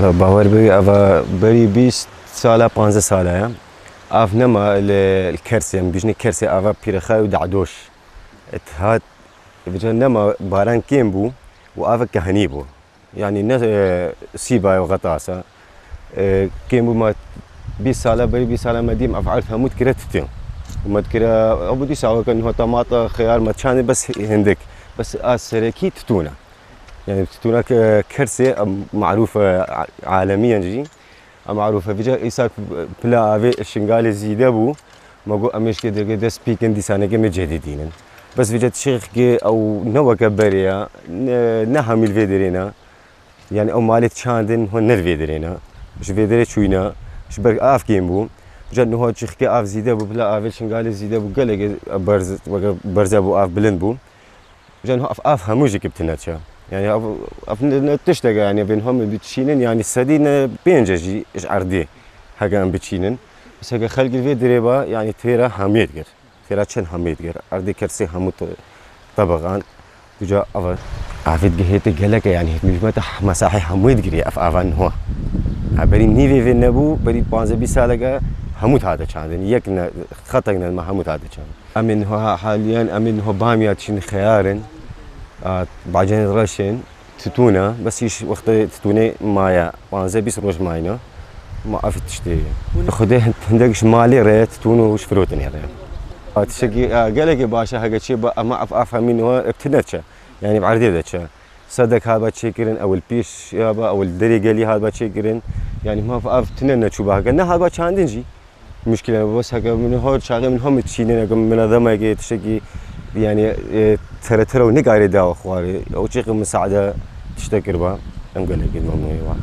والله باور بي أفا بري 20 سالة 15 سالة أف نما الكرسي يعني بيجني كرسي أفا بيرخاي ودعدوش هات بيجن نما باران كيمبو وأفا كهنيبو يعني الناس سيبا وغطاسة كيمبو ما 20 سالة بري 20 سالة مديم أفعالها موت كرا تتين وما كرا أبو دي ساوي كان هو طماطة خيار ما تشاني بس هندك بس سركي تتونا يعني تتونا كرسي معروفة عالميا جي معروفة فيجا إيساك بلا أبي الشنغالي زيده بو ما جو أمش كده كده سبيكن دي سنة كم جديدين بس فيجا تشيخ كي أو نوا كبريا نهم الفيدرينا يعني أو مالت شاندن هو نرفيدرينا مش فيدري شوينا مش بر أف كيمبو فيجا إنه تشيخ كي أف زيده بو بلا أبي الشنغالي زيده بو قال برز بو أف بلند بو فيجا إنه أف هموجي كبتناتشا يعني تشتغل يعني بينهم بتشينن يعني السدين بينجي إيش عردي هكذا بتشينن بس هكذا خلق في دريبة يعني تيرا حميد غير تيرا شن حميد غير عردي كرسي حمود طبقان تجا أفا عفيد جهته قالك يعني مش متح مساحي حميد غير أفان هو بري نيفي في النبو بري بانزا بيسالك حمود هذا كان يكنا خطقنا ما حمود هذا كان أمين هو حاليا أمين هو باميات شن خيارن بعدين راشين تتونا بس يش وقت تتوني مايا وانزا بيس روش ماينا ما عرفت تشتري خده هندك مالي ريت تونو وش فروتني هذا تشجي قالك باشا هذا شيء ما افهم منه ابتدتش يعني بعرضي ذاتش صدق هذا شيكرين او البيش يابا او الدري قالي هذا شيكرين يعني ما افتنا نشوفها قلنا هذا كان عندي مشكله بس هكا من هو شاغل منهم تشينين من هذا ما جيت تشجي يعني ترى ونقاري داو اخواري او شيء مساعده تشتكر بها انقل لك الممنوع